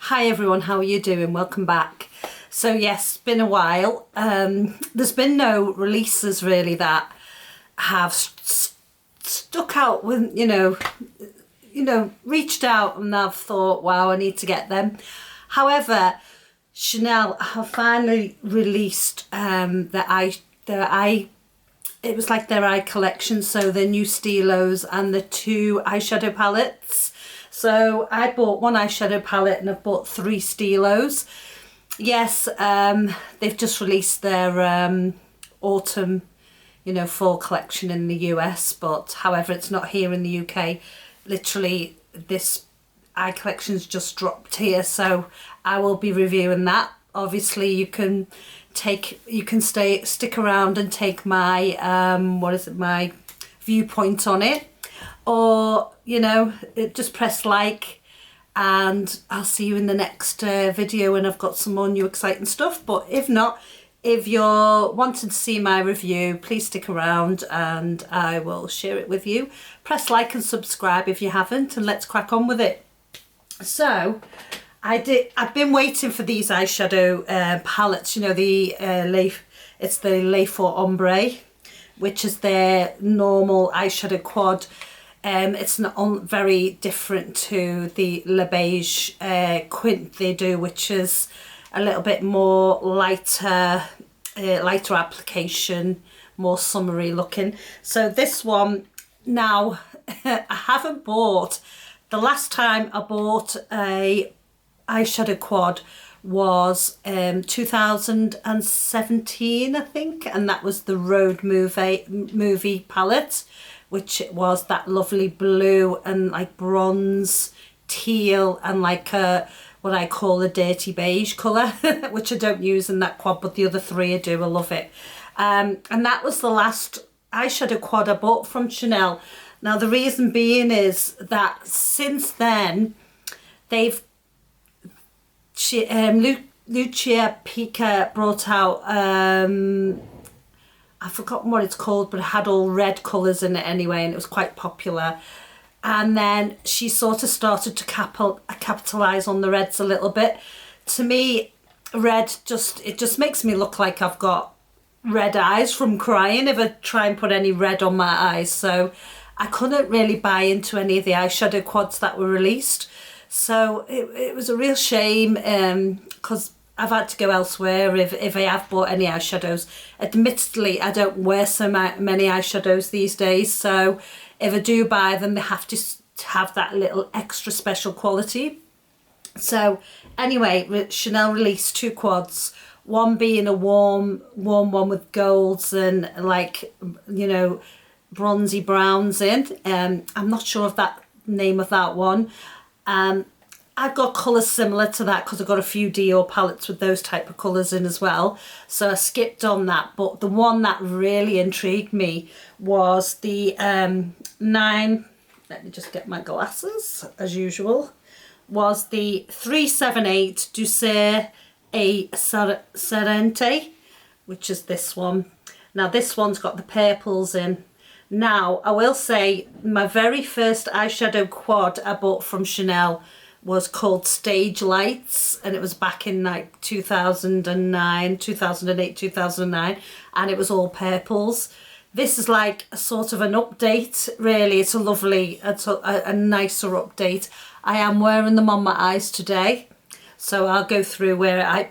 Hi everyone, how are you doing? Welcome back. So yes, it's been a while. There's been no releases really that have stuck out with, reached out and I've thought, wow, I need to get them. However, Chanel have finally released it was like their eye collection, so their new Stylos and the two eyeshadow palettes. So I bought one eyeshadow palette and I've bought 3 Stylos. Yes, they've just released their autumn, fall collection in the US, but however it's not here in the UK. Literally this eye collection's just dropped here, so I will be reviewing that. Obviously you can stick around and take my my viewpoint on it, or just press like and I'll see you in the next video when I've got some more new exciting stuff. But if not, if you're wanting to see my review, please stick around and I will share it with you. Press like and subscribe if you haven't, and let's crack on with it. So I've been waiting for these eyeshadow palettes, it's the Le for Ombre, which is their normal eyeshadow quad. It's not very different to the Le Beige Quint they do, which is a little bit more lighter application, more summery looking. So this one now, I haven't bought. The last time I bought a eyeshadow quad was 2017, I think, and that was the Road movie palette, which was that lovely blue and like bronze, teal, and like what I call a dirty beige colour, which I don't use in that quad, but the other 3 I do. I love it. And that was the last eyeshadow quad I bought from Chanel. Now the reason being is that since then Lucia Pica brought out I've forgotten what it's called, but it had all red colours in it anyway, and it was quite popular. And then she sort of started to capitalise on the reds a little bit. To me, red just makes me look like I've got red eyes from crying if I try and put any red on my eyes. So I couldn't really buy into any of the eyeshadow quads that were released. So it was a real shame, because I've had to go elsewhere if I have bought any eyeshadows. Admittedly, I don't wear so many eyeshadows these days, so if I do buy them, they have to have that little extra special quality. So anyway, Chanel released 2 quads, one being a warm one with golds and like, bronzy browns in. I'm not sure of that name of that one. I've got colours similar to that because I've got a few Dior palettes with those type of colours in as well, so I skipped on that. But the one that really intrigued me was the let me just get my glasses as usual, was the 378 Douceur et Serenité, which is this one. Now this one's got the purples in. Now I will say my very first eyeshadow quad I bought from Chanel was called Stage Lights, and it was back in like 2009, 2008, 2009, and it was all purples. This is like a sort of an update, really. It's a lovely, a nicer update. I am wearing them on my eyes today, so I'll go through where I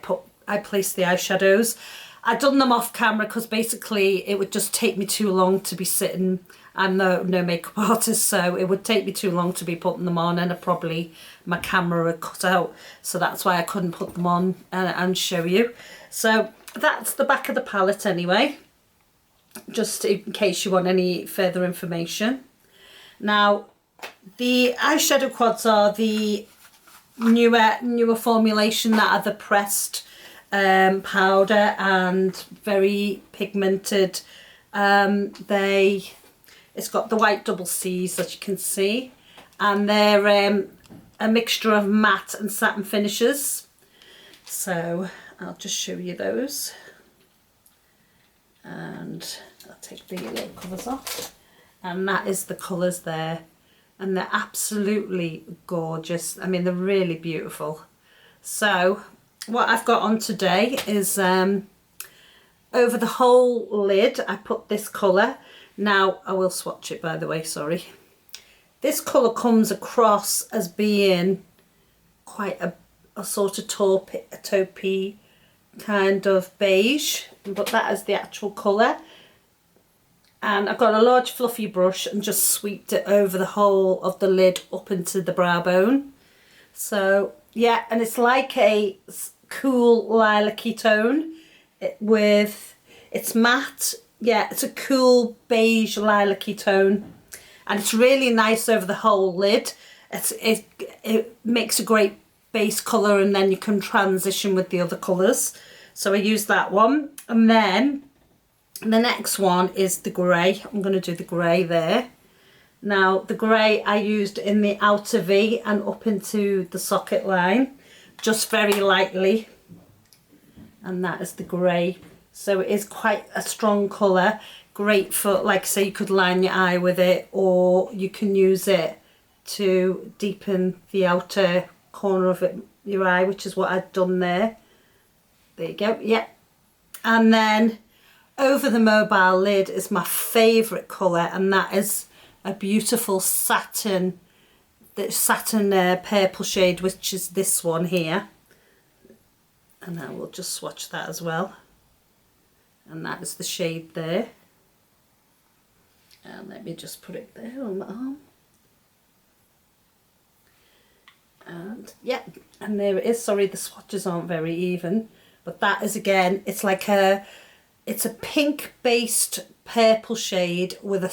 place the eyeshadows. I've done them off camera because basically it would just take me too long to be sitting. I'm no makeup artist, so it would take me too long to be putting them on, and my camera would cut out, so that's why I couldn't put them on and show you. So that's the back of the palette anyway, just in case you want any further information. Now the eyeshadow quads are the newer formulation that are the pressed powder and very pigmented. It's got the white double C's that you can see, and they're a mixture of matte and satin finishes. So I'll just show you those, and I'll take the little covers off, and that is the colours there, and they're absolutely gorgeous. I mean, they're really beautiful. So what I've got on today is over the whole lid I put this colour. Now I will swatch it, by the way, sorry. This colour comes across as being quite a sort of taupey kind of beige, but that is the actual colour. And I've got a large fluffy brush and just sweeped it over the whole of the lid up into the brow bone. So yeah, and it's like a cool lilac-y tone it's matte. Yeah, it's a cool beige lilac-y tone, and it's really nice over the whole lid. It makes a great base colour, and then you can transition with the other colours. So I use that one, and then the next one is the grey. I'm going to do the grey there. Now the grey I used in the outer V and up into the socket line, just very lightly, and that is the grey. So it is quite a strong colour, great for, like say, you could line your eye with it, or you can use it to deepen the outer corner of your eye, which is what I've done there. There you go, yeah. And then over the mobile lid is my favourite colour, and that is a beautiful satin purple shade, which is this one here. And I will just swatch that as well. And that is the shade there. And let me just put it there on my arm. And yeah, and there it is. Sorry, the swatches aren't very even, but that is, again, it's like it's a pink based purple shade with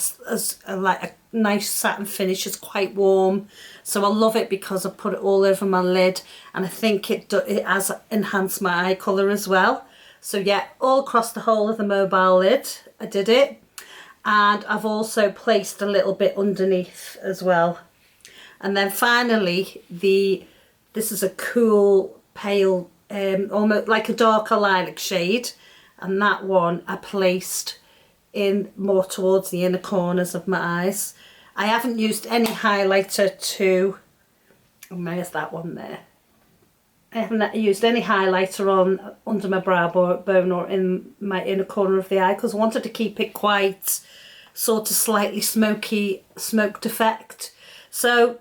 like a nice satin finish. It's quite warm, so I love it because I put it all over my lid, and I think it has enhanced my eye colour as well. So yeah, all across the whole of the mobile lid I did it, and I've also placed a little bit underneath as well. And then finally, this is a cool pale, almost like a darker lilac shade, and that one I placed in more towards the inner corners of my eyes. I haven't used any highlighter to, where's that one there? I haven't used any highlighter on under my brow bone or in my inner corner of the eye, because I wanted to keep it quite sort of slightly smoky, smoked effect. So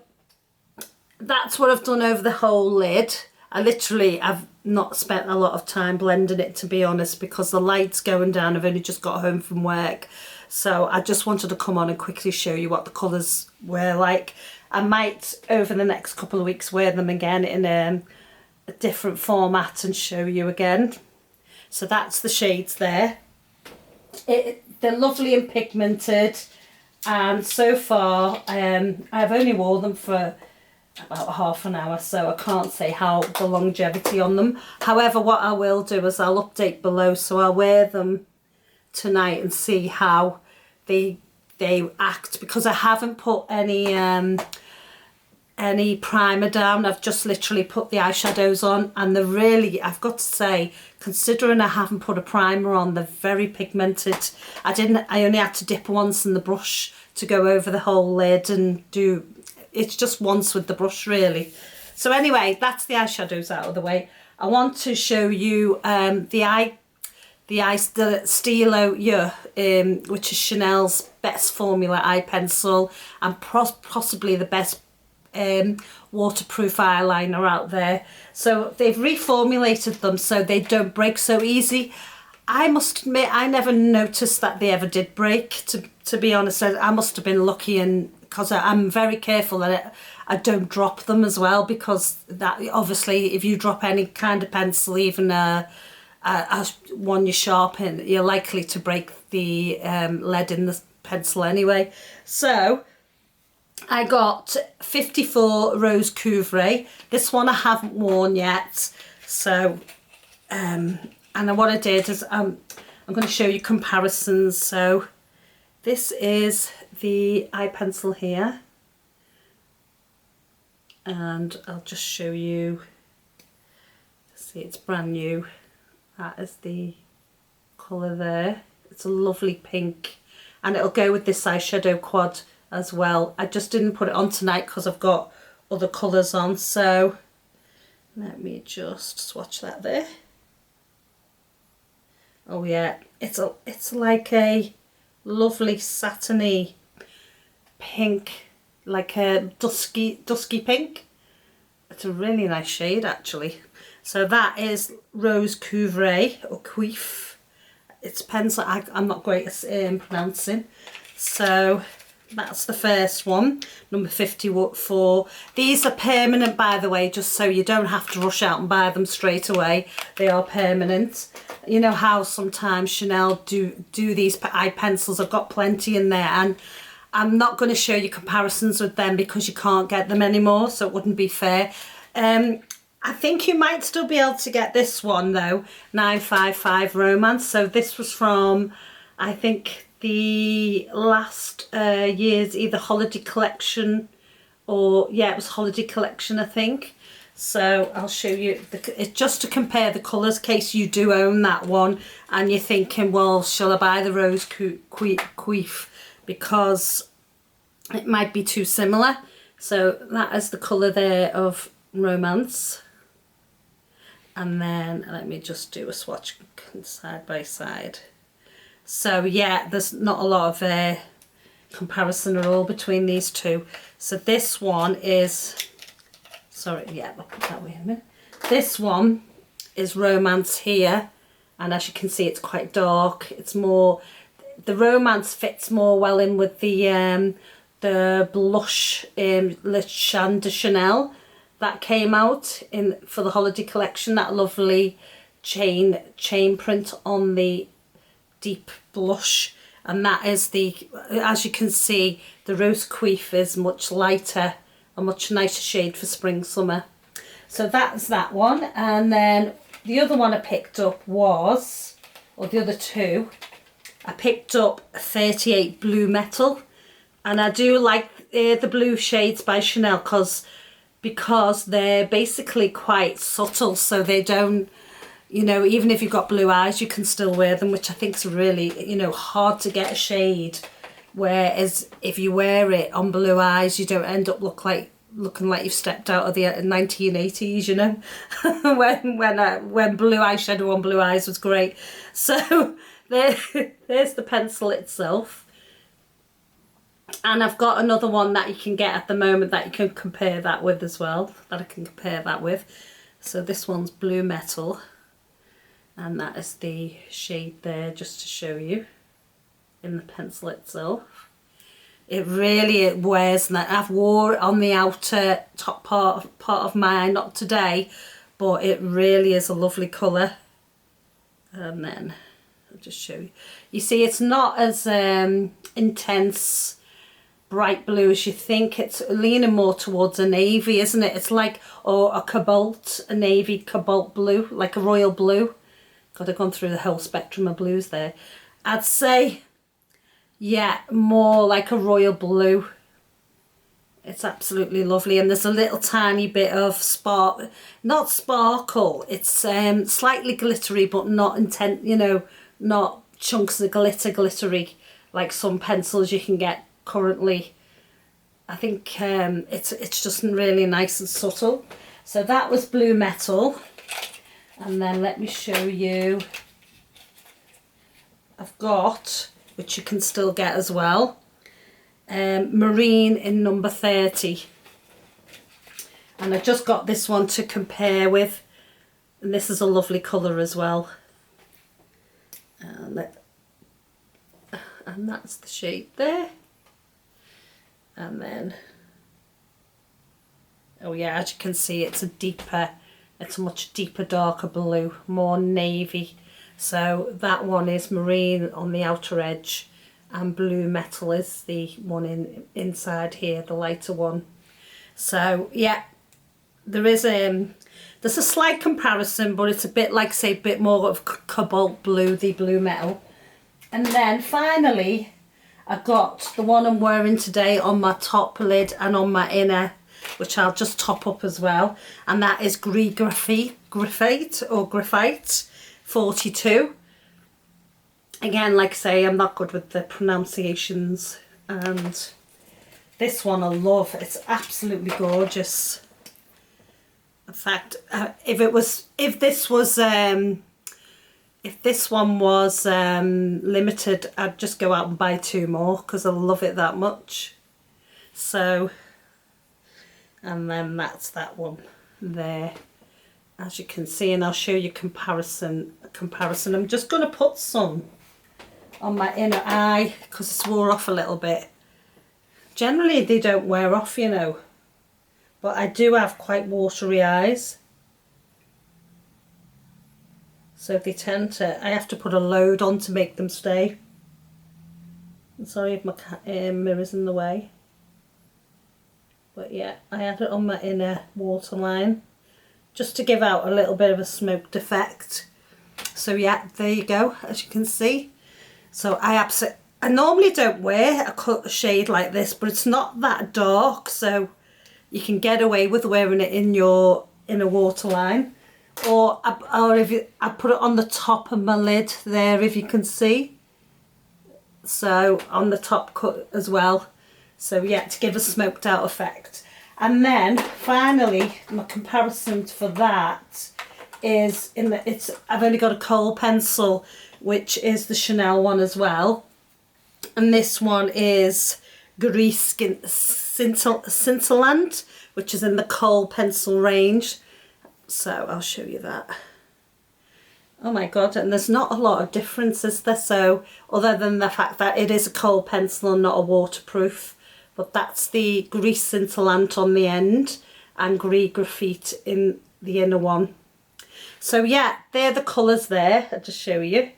that's what I've done over the whole lid. I've not spent a lot of time blending it, to be honest, because the light's going down. I've only just got home from work, so I just wanted to come on and quickly show you what the colours were like. I might, over the next couple of weeks, wear them again in a different format and show you again. So that's the shades there. They're lovely and pigmented, and so far I've only worn them for about half an hour, so I can't say how the longevity on them. However, what I will do is I'll update below, so I'll wear them tonight and see how they act, because I haven't put any primer down. I've just literally put the eyeshadows on, and they're really, I've got to say, considering I haven't put a primer on, they're very pigmented. I only had to dip once in the brush to go over the whole lid and do, it's just once with the brush really. So anyway, that's the eyeshadows out of the way. I want to show you the Stylo Yeux, which is Chanel's best formula eye pencil, and possibly the best waterproof eyeliner out there. So they've reformulated them so they don't break so easy. I must admit, I never noticed that they ever did break, to be honest. I must have been lucky, and because I'm very careful that I don't drop them as well, because that obviously if you drop any kind of pencil, even one you sharpen, you're likely to break the lead in the pencil anyway. So I got 54 Rose Couvre. This one I haven't worn yet. So, and what I did is I'm going to show you comparisons. So this is the eye pencil here, and I'll just show you. See, it's brand new. That is the colour there. It's a lovely pink, and it'll go with this eyeshadow quad as well. I just didn't put it on tonight because I've got other colours on. So Let me just swatch that there. Oh yeah, it's like a lovely satiny pink, like a dusky pink. It's a really nice shade actually. So that is Rose Couvray or Queef. It's pencil. I'm not great at pronouncing. So that's the first one, number 54. These are permanent, by the way, just so you don't have to rush out and buy them straight away. They are permanent. You know how sometimes Chanel do these eye pencils. I've got plenty in there, and I'm not going to show you comparisons with them because you can't get them anymore, so it wouldn't be fair. I think you might still be able to get this one though, 955 Romance. So this was from, I think, the last year's either holiday collection or, yeah, it was holiday collection, I think. So I'll show you, it's just to compare the colours in case you do own that one and you're thinking, well, shall I buy the Rose Queef because it might be too similar. So that is the colour there of Romance. And then let me just do a swatch side by side. So yeah, there's not a lot of comparison at all between these two. So this one is, sorry, yeah, I'll put that way in a minute. This one is Romance here, and as you can see, it's quite dark. It's more, the Romance fits more well in with the blush Le Chant de Chanel that came out in for the holiday collection. That lovely chain print on the deep blush, and that is the, as you can see, the Rose Queef is much lighter, a much nicer shade for spring summer. So that's that one. And then the other one I picked up was, or the other two, I picked up 38 Blue Metal, and I do like the blue shades by Chanel because they're basically quite subtle, so they don't, you know, even if you've got blue eyes, you can still wear them, which I think is really, you know, hard to get a shade. Whereas if you wear it on blue eyes, you don't end up looking like you've stepped out of the 1980s, you know, when blue eyeshadow on blue eyes was great. So there's the pencil itself. And I've got another one that you can get at the moment that you can compare that with as well, that I can compare that with. So this one's Blue Metal, and that is the shade there, just to show you in the pencil itself. It wears, I've wore it on the outer top part of my eye, not today, but it really is a lovely colour. And then I'll just show you. You see, it's not as intense bright blue as you think. It's leaning more towards a navy, isn't it? It's like, or a cobalt, a navy cobalt blue, like a royal blue. God, I've gone through the whole spectrum of blues there. I'd say, yeah, more like a royal blue. It's absolutely lovely, and there's a little tiny bit of not sparkle, it's slightly glittery, but not intense, you know, not chunks of glittery like some pencils you can get currently. I think it's just really nice and subtle. So that was Blue Metal, and then let me show you, I've got, which you can still get as well, Marine in number 30, and I just got this one to compare with, and this is a lovely colour as well, and that's the shade there. And then, oh yeah, as you can see, it's a much deeper, darker blue, more navy. So that one is Marine on the outer edge, and Blue Metal is the one inside here, the lighter one. So yeah, there's a slight comparison, but it's a bit like, say, a bit more of cobalt blue, the Blue Metal. And then finally, I got the one I'm wearing today on my top lid and on my inner, which I'll just top up as well, and that is Graphite 42. Again, like I say, I'm not good with the pronunciations, and this one I love. It's absolutely gorgeous. In fact, if this one was limited, I'd just go out and buy 2 more because I love it that much. So, and then that's that one there, as you can see, and I'll show you comparison. I'm just going to put some on my inner eye because it's wore off a little bit. Generally they don't wear off, you know, but I do have quite watery eyes, so they tend to, I have to put a load on to make them stay. I'm sorry if my mirror's in the way, but yeah, I had it on my inner waterline just to give out a little bit of a smoked effect. So yeah, there you go, as you can see. So I normally don't wear a shade like this, but it's not that dark, so you can get away with wearing it in your inner waterline, or if I put it on the top of my lid there, if you can see, so on the top cut as well. So yeah, to give a smoked out effect. And then finally, my comparison for that is I've only got a kohl pencil, which is the Chanel one as well, and this one is Grease Scintillant, which is in the kohl pencil range. So I'll show you that. Oh my god, and there's not a lot of difference, is there? So other than the fact that it is a kohl pencil and not a waterproof, but that's the Grease Scintillant on the end and Gris Graphite in the inner one. So yeah, they're the colours there, I'll just show you.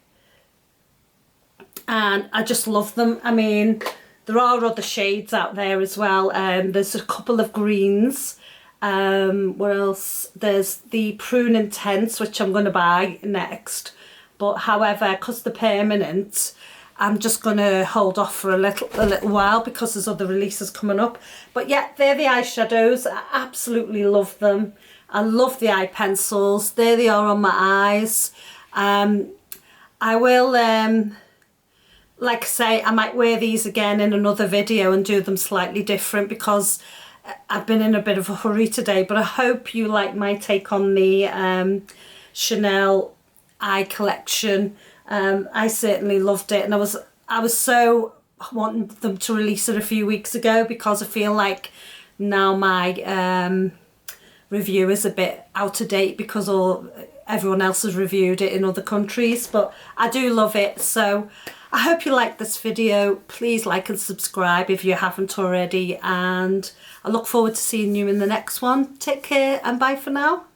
And I just love them. I mean, there are other shades out there as well. There's a couple of greens. What else? There's the Prune Intense, which I'm going to buy next. But however, because they're permanent, I'm just going to hold off for a little while because there's other releases coming up. But yeah, they're the eyeshadows. I absolutely love them. I love the eye pencils. There they are on my eyes. I will, like I say, I might wear these again in another video and do them slightly different because I've been in a bit of a hurry today. But I hope you like my take on the Chanel eye collection. I certainly loved it, and I was so wanting them to release it a few weeks ago because I feel like now my review is a bit out of date because everyone else has reviewed it in other countries, but I do love it. So I hope you like this video. Please like and subscribe if you haven't already, and I look forward to seeing you in the next one. Take care and bye for now.